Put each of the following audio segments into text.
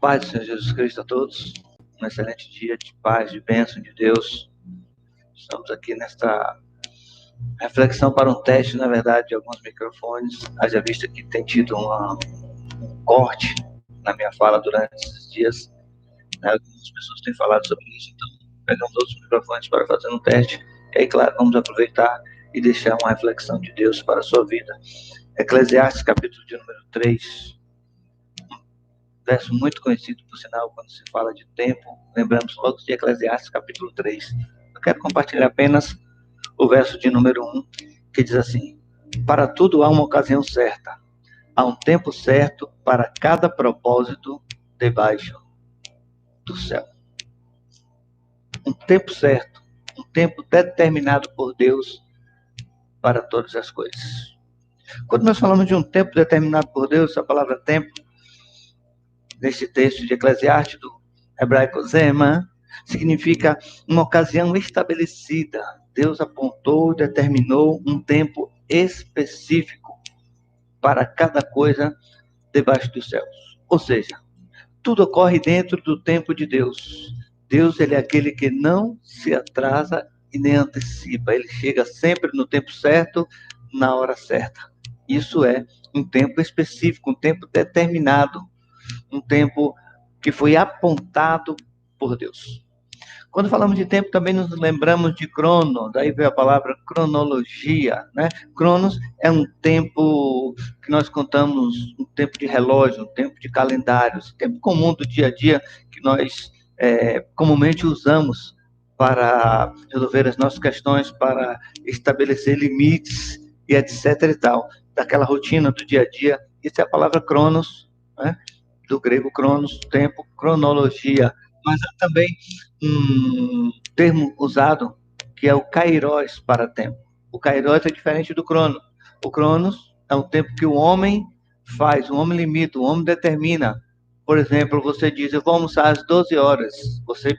Paz do Senhor Jesus Cristo a todos. Um excelente dia de paz, de bênção de Deus. Estamos aqui nesta reflexão para um teste, na verdade, de alguns microfones. Haja vista que tem tido um corte na minha fala durante esses dias. Algumas pessoas têm falado sobre isso, então pegamos outros microfones para fazer um teste. E aí, claro, vamos aproveitar e deixar uma reflexão de Deus para a sua vida. Eclesiastes, capítulo de número 3. Verso muito conhecido, por sinal, quando se fala de tempo, lembramos logo de Eclesiastes, capítulo 3. Eu quero compartilhar apenas o verso de número 1, que diz assim: para tudo há uma ocasião certa, há um tempo certo para cada propósito debaixo do céu. Um tempo certo, um tempo determinado por Deus para todas as coisas. Quando nós falamos de um tempo determinado por Deus, a palavra tempo, neste texto de Eclesiastes, do hebraico Zema, significa uma ocasião estabelecida. Deus apontou, determinou um tempo específico para cada coisa debaixo dos céus. Ou seja, tudo ocorre dentro do tempo de Deus. Deus, ele é aquele que não se atrasa e nem antecipa. Ele chega sempre no tempo certo, na hora certa. Isso é um tempo específico, um tempo determinado. Um tempo que foi apontado por Deus. Quando falamos de tempo, também nos lembramos de crono, daí veio a palavra cronologia, né? Cronos é um tempo que nós contamos, um tempo de relógio, um tempo de calendários, tempo comum do dia a dia que nós comumente usamos para resolver as nossas questões, para estabelecer limites e etc e tal, daquela rotina do dia a dia. Isso é a palavra cronos, né? Do grego cronos, tempo, cronologia, mas há também um termo usado que é o kairos para tempo. O kairos é diferente do crono. O cronos é um tempo que o homem faz, o homem limita, o homem determina. Por exemplo, você diz, eu vou almoçar às 12 horas. Você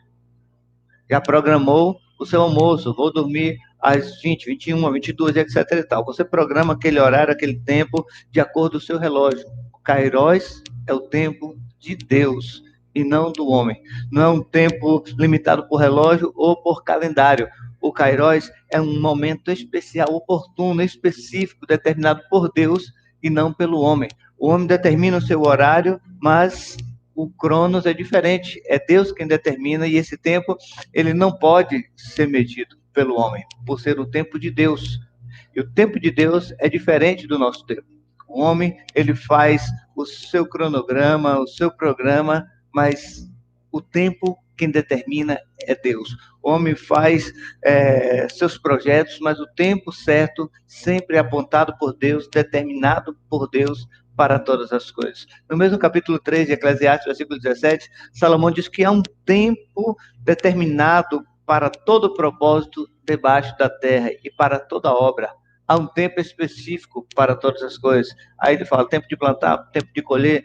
já programou o seu almoço, vou dormir às 20, 21, 22, etc e tal. Você programa aquele horário, aquele tempo, de acordo com o seu relógio. O kairos é o tempo de Deus e não do homem. Não é um tempo limitado por relógio ou por calendário. O kairos é um momento especial, oportuno, específico, determinado por Deus e não pelo homem. O homem determina o seu horário, mas o cronos é diferente. É Deus quem determina e esse tempo ele não pode ser medido pelo homem, por ser o tempo de Deus. E o tempo de Deus é diferente do nosso tempo. O homem, ele faz o seu cronograma, o seu programa, mas o tempo quem determina é Deus. O homem faz seus projetos, mas o tempo certo sempre é apontado por Deus, determinado por Deus para todas as coisas. No mesmo capítulo 3 de Eclesiastes, versículo 17, Salomão diz que há um tempo determinado para todo propósito debaixo da terra e para toda obra. Há um tempo específico para todas as coisas. Aí ele fala tempo de plantar, tempo de colher,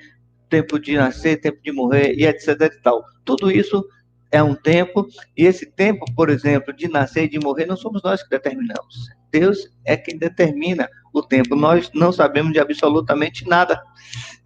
tempo de nascer, tempo de morrer e etc e tal. Tudo isso é um tempo, e esse tempo, por exemplo, de nascer e de morrer, não somos nós que determinamos. Deus é quem determina o tempo. Nós não sabemos de absolutamente nada.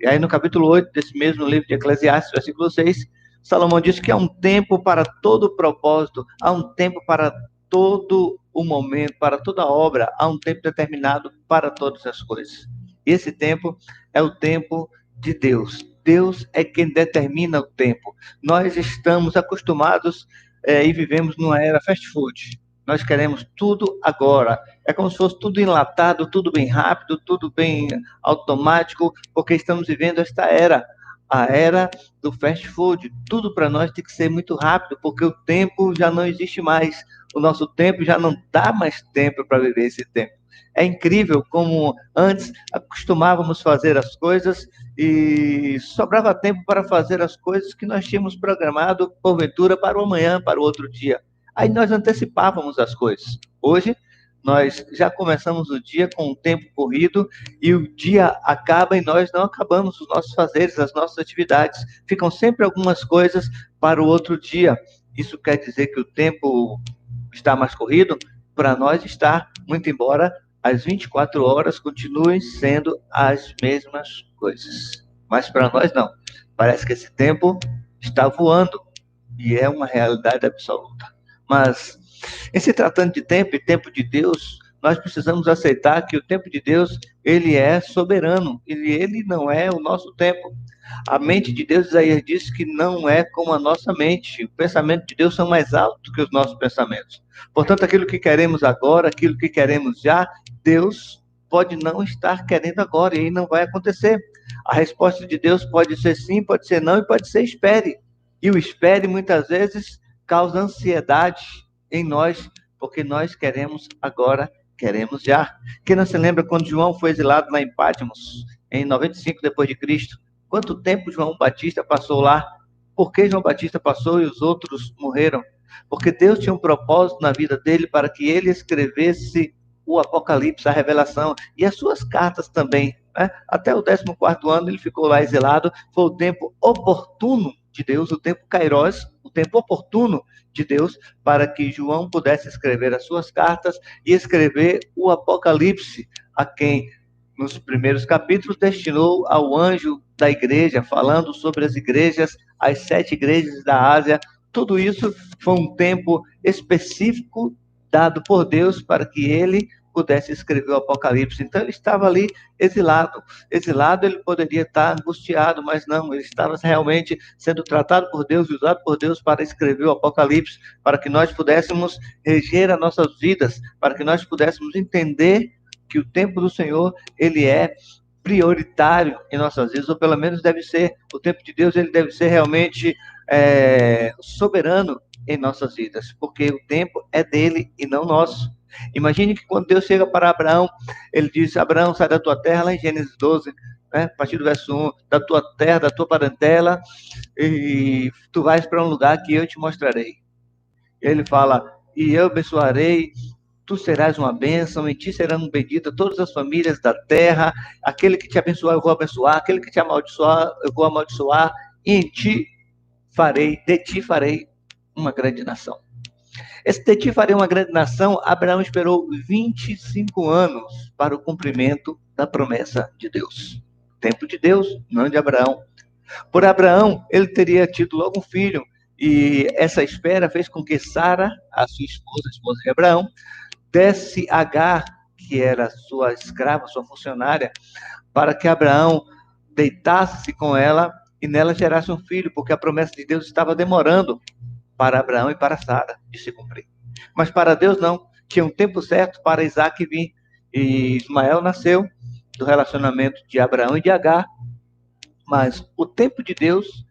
E aí no capítulo 8 desse mesmo livro de Eclesiastes, versículo 6, Salomão diz que há um tempo para todo propósito, há um tempo para todo o momento, para toda obra, há um tempo determinado para todas as coisas. E esse tempo é o tempo de Deus. Deus é quem determina o tempo. Nós estamos acostumados e vivemos numa era fast food. Nós queremos tudo agora. É como se fosse tudo enlatado, tudo bem rápido, tudo bem automático, porque estamos vivendo esta era, a era do fast food. Tudo para nós tem que ser muito rápido, porque o tempo já não existe mais. O nosso tempo já não dá mais tempo para viver esse tempo. É incrível como antes acostumávamos fazer as coisas e sobrava tempo para fazer as coisas que nós tínhamos programado, porventura, para o amanhã, para o outro dia. Aí nós antecipávamos as coisas. Hoje, nós já começamos o dia com o tempo corrido e o dia acaba e nós não acabamos os nossos fazeres, as nossas atividades. Ficam sempre algumas coisas para o outro dia. Isso quer dizer que o tempo está mais corrido? Para nós está, muito embora as 24 horas continuem sendo as mesmas coisas. Mas para nós não. Parece que esse tempo está voando e é uma realidade absoluta. Mas, em se tratando de tempo e tempo de Deus, nós precisamos aceitar que o tempo de Deus, ele é soberano, ele não é o nosso tempo. A mente de Deus, Isaías diz que não é como a nossa mente. O pensamento de Deus são mais altos que os nossos pensamentos. Portanto, aquilo que queremos agora, aquilo que queremos já, Deus pode não estar querendo agora e aí não vai acontecer. A resposta de Deus pode ser sim, pode ser não e pode ser espere. E o espere muitas vezes causa ansiedade em nós, porque nós queremos agora, queremos já. Quem não se lembra quando João foi exilado lá em Patmos, em 95 depois de Cristo? Quanto tempo João Batista passou lá? Por que João Batista passou e os outros morreram? Porque Deus tinha um propósito na vida dele para que ele escrevesse o Apocalipse, a revelação, e as suas cartas também. Né? Até o 14º ano ele ficou lá exilado, foi o tempo oportuno de Deus, o tempo Kairos, o tempo oportuno de Deus, para que João pudesse escrever as suas cartas e escrever o Apocalipse, a quem nos primeiros capítulos destinou ao anjo da igreja, falando sobre as igrejas, as 7 igrejas da Ásia. Tudo isso foi um tempo específico dado por Deus para que ele pudesse escrever o Apocalipse. Então ele estava ali exilado. Exilado, ele poderia estar angustiado, mas não, ele estava realmente sendo tratado por Deus e usado por Deus para escrever o Apocalipse, para que nós pudéssemos reger as nossas vidas, para que nós pudéssemos entender que o tempo do Senhor, ele é prioritário em nossas vidas, ou pelo menos deve ser. O tempo de Deus, ele deve ser realmente soberano em nossas vidas, porque o tempo é dele e não nosso. Imagine que quando Deus chega para Abraão, ele diz: Abraão, sai da tua terra, lá em Gênesis 12, né, a partir do verso 1, da tua terra, da tua parentela, e tu vais para um lugar que eu te mostrarei. Ele fala: e eu abençoarei, tu serás uma bênção, em ti serão benditas todas as famílias da terra, aquele que te abençoar eu vou abençoar, aquele que te amaldiçoar eu vou amaldiçoar, e em ti farei, de ti farei uma grande nação. Esse de ti farei uma grande nação, Abraão esperou 25 anos para o cumprimento da promessa de Deus. Tempo de Deus, não de Abraão. Por Abraão, ele teria tido logo um filho, e essa espera fez com que Sara, a sua esposa, a esposa de Abraão, desse Agar, que era sua escrava, sua funcionária, para que Abraão deitasse-se com ela e nela gerasse um filho, porque a promessa de Deus estava demorando para Abraão e para Sara de se cumprir. Mas para Deus não, tinha um tempo certo para Isaac vir. E Ismael nasceu do relacionamento de Abraão e de Agar, mas o tempo de Deus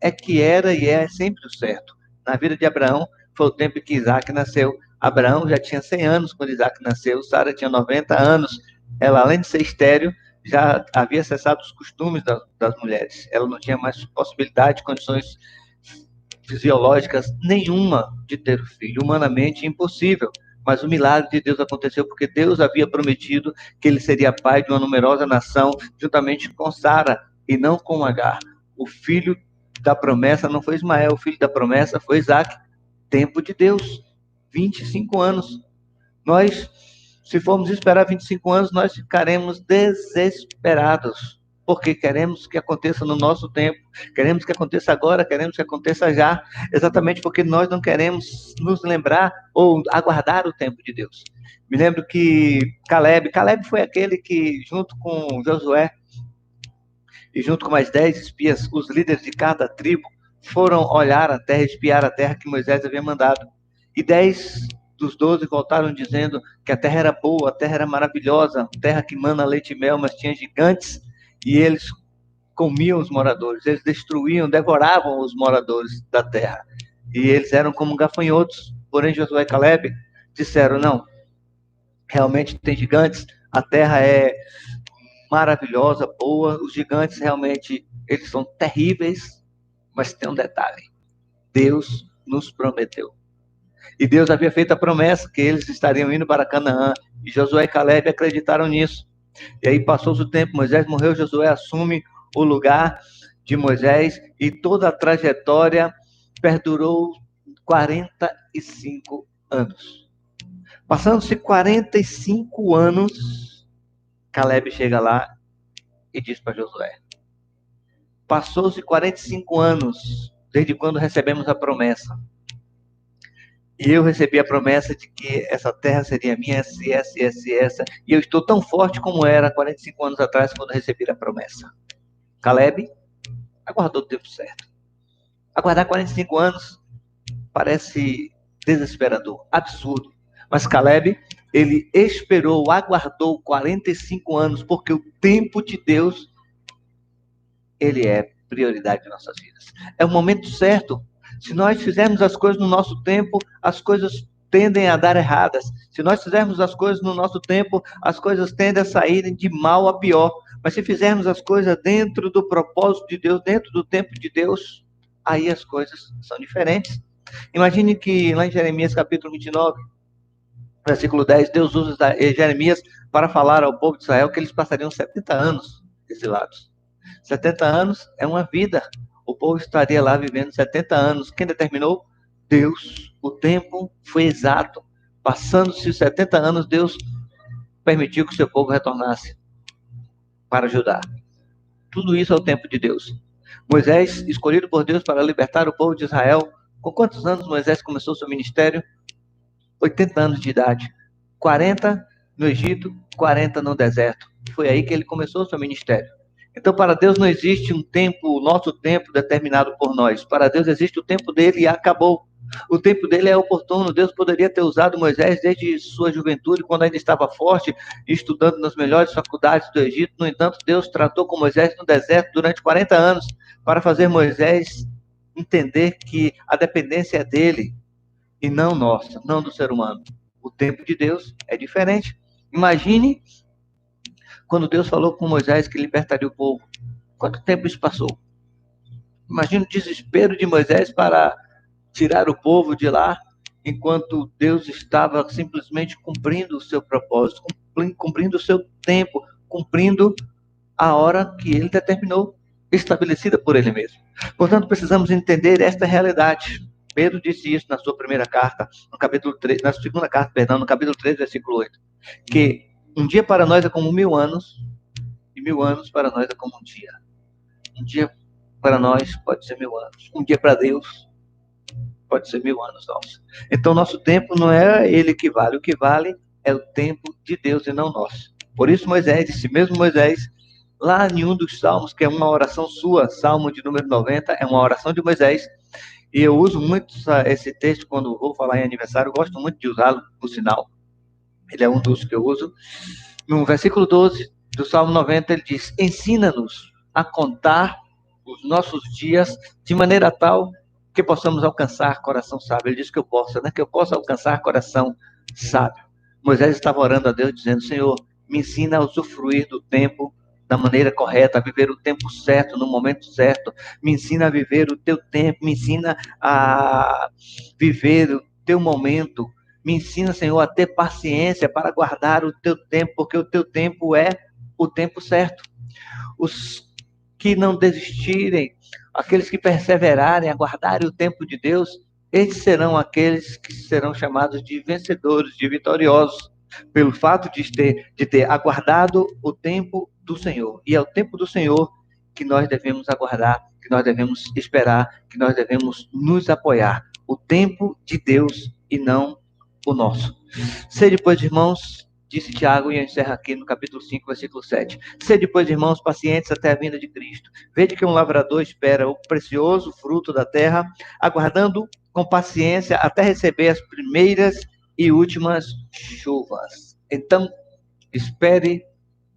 é que era e é sempre o certo. Na vida de Abraão foi o tempo em que Isaac nasceu. Abraão já tinha 100 anos quando Isaac nasceu, Sara tinha 90 anos. Ela, além de ser estéril, já havia cessado os costumes das mulheres. Ela não tinha mais possibilidade, condições fisiológicas nenhuma de ter um filho, humanamente impossível. Mas o milagre de Deus aconteceu porque Deus havia prometido que ele seria pai de uma numerosa nação, juntamente com Sara e não com Agar. O filho da promessa não foi Ismael, o filho da promessa foi Isaac. Tempo de Deus, 25 anos. Nós, se formos esperar 25 anos, nós ficaremos desesperados, porque queremos que aconteça no nosso tempo, queremos que aconteça agora, queremos que aconteça já, exatamente porque nós não queremos nos lembrar ou aguardar o tempo de Deus. Me lembro que Caleb foi aquele que, junto com Josué, e junto com mais 10 espias, os líderes de cada tribo, foram olhar a terra, espiar a terra que Moisés havia mandado. E 10 dos 12 voltaram dizendo que a terra era boa, a terra era maravilhosa, terra que mana leite e mel, mas tinha gigantes, e eles comiam os moradores, eles destruíam, devoravam os moradores da terra. E eles eram como gafanhotos. Porém, Josué e Caleb disseram: não, realmente tem gigantes, a terra é maravilhosa, boa, os gigantes realmente, eles são terríveis, mas tem um detalhe: Deus nos prometeu. E Deus havia feito a promessa que eles estariam indo para Canaã, e Josué e Caleb acreditaram nisso. E aí passou-se o tempo, Moisés morreu, Josué assume o lugar de Moisés, e toda a trajetória perdurou 45 anos. Passando-se 45 anos, Caleb chega lá e diz para Josué: Passou-se 45 anos desde quando recebemos a promessa. E eu recebi a promessa de que essa terra seria minha, essa. E eu estou tão forte como era 45 anos atrás, quando recebi a promessa. Caleb aguardou o tempo certo. Aguardar 45 anos parece desesperador, absurdo. Mas Caleb, ele esperou, aguardou 45 anos, porque o tempo de Deus, ele é prioridade de nossas vidas. É o momento certo. Se nós fizermos as coisas no nosso tempo, as coisas tendem a dar erradas. Se nós fizermos as coisas no nosso tempo, as coisas tendem a saírem de mal a pior. Mas se fizermos as coisas dentro do propósito de Deus, dentro do tempo de Deus, aí as coisas são diferentes. Imagine que lá em Jeremias capítulo 29, versículo 10, Deus usa Jeremias para falar ao povo de Israel que eles passariam 70 anos exilados. 70 anos é uma vida. O povo estaria lá vivendo 70 anos. Quem determinou? Deus. O tempo foi exato. Passando-se os 70 anos, Deus permitiu que o seu povo retornasse para Judá. Tudo isso é o tempo de Deus. Moisés, escolhido por Deus para libertar o povo de Israel. Com quantos anos Moisés começou seu ministério? 80 anos de idade. 40 no Egito, 40 no deserto. Foi aí que ele começou seu ministério. Então, para Deus não existe um tempo, o nosso tempo determinado por nós. Para Deus existe o tempo dele e acabou. O tempo dele é oportuno. Deus poderia ter usado Moisés desde sua juventude, quando ainda estava forte, estudando nas melhores faculdades do Egito. No entanto, Deus tratou com Moisés no deserto durante 40 anos, para fazer Moisés entender que a dependência é dele e não nossa, não do ser humano. O tempo de Deus é diferente. Imagine quando Deus falou com Moisés que libertaria o povo. Quanto tempo isso passou? Imagina o desespero de Moisés para tirar o povo de lá, enquanto Deus estava simplesmente cumprindo o seu propósito, cumprindo o seu tempo, cumprindo a hora que ele determinou, estabelecida por ele mesmo. Portanto, precisamos entender esta realidade. Pedro disse isso na sua primeira carta, no capítulo 3, na segunda carta, perdão, no capítulo 3, versículo 8, que um dia para nós é como 1000 anos, e 1000 anos para nós é como um dia. Um dia para nós pode ser 1000 anos. Um dia para Deus pode ser 1000 anos nossos. Então, nosso tempo não é ele que vale. O que vale é o tempo de Deus e não nosso. Por isso, Moisés, esse mesmo Moisés, lá em um dos salmos, que é uma oração sua, Salmo de número 90, é uma oração de Moisés, e eu uso muito esse texto quando vou falar em aniversário, eu gosto muito de usá-lo, por sinal. Ele é um dos que eu uso. No versículo 12 do Salmo 90, ele diz: ensina-nos a contar os nossos dias de maneira tal que possamos alcançar coração sábio. Ele diz que eu possa, né? Que eu possa alcançar coração sábio. Moisés estava orando a Deus, dizendo: Senhor, me ensina a usufruir do tempo da maneira correta, a viver o tempo certo, no momento certo. Me ensina a viver o teu tempo, me ensina a viver o teu momento. Me ensina, Senhor, a ter paciência para guardar o teu tempo, porque o teu tempo é o tempo certo. Os que não desistirem, aqueles que perseverarem, aguardarem o tempo de Deus, esses serão aqueles que serão chamados de vencedores, de vitoriosos, pelo fato de ter aguardado o tempo do Senhor. E é o tempo do Senhor que nós devemos aguardar, que nós devemos esperar, que nós devemos nos apoiar. O tempo de Deus e não o nosso. Sede, pois, irmãos, disse Tiago, e eu encerro aqui no capítulo 5, versículo 7. Sede, pois, irmãos, pacientes até a vinda de Cristo. Vede que um lavrador espera o precioso fruto da terra, aguardando com paciência até receber as primeiras e últimas chuvas. Então, espere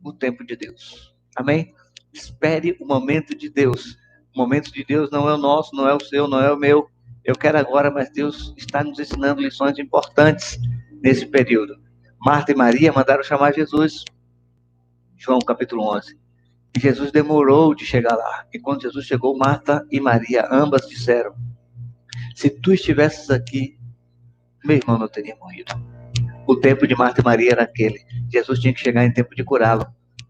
o tempo de Deus. Amém? Espere o momento de Deus. O momento de Deus não é o nosso, não é o seu, não é o meu. Eu quero agora, mas Deus está nos ensinando lições importantes nesse período. Marta e Maria mandaram chamar Jesus. João capítulo 11. E Jesus demorou de chegar lá. E quando Jesus chegou, Marta e Maria, ambas disseram: se tu estivesses aqui, meu irmão não teria morrido. O tempo de Marta e Maria era aquele. Jesus tinha que chegar em tempo de curá-lo.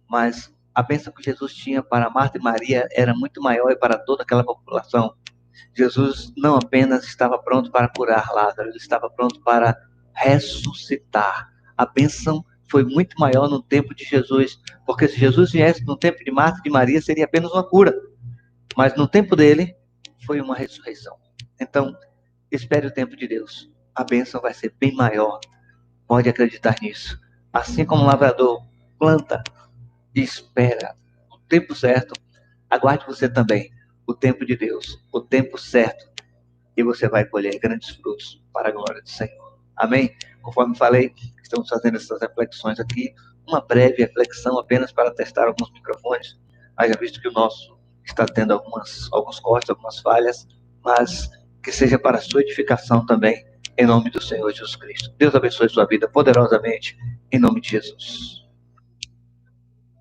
Mas a bênção que Jesus tinha para Marta e Maria era muito maior e para toda aquela população. Jesus não apenas estava pronto para curar Lázaro, ele estava pronto para ressuscitar. A bênção foi muito maior no tempo de Jesus, porque se Jesus viesse no tempo de Marta e de Maria, seria apenas uma cura. Mas no tempo dele, foi uma ressurreição. Então, espere o tempo de Deus. A bênção vai ser bem maior. Pode acreditar nisso. Assim como o lavrador planta e espera o tempo certo, aguarde você também o tempo de Deus, o tempo certo, e você vai colher grandes frutos para a glória do Senhor. Amém? Conforme falei, estamos fazendo essas reflexões aqui, uma breve reflexão apenas para testar alguns microfones. Haja visto que o nosso está tendo alguns cortes, algumas falhas, mas que seja para a sua edificação também, em nome do Senhor Jesus Cristo. Deus abençoe sua vida poderosamente, em nome de Jesus.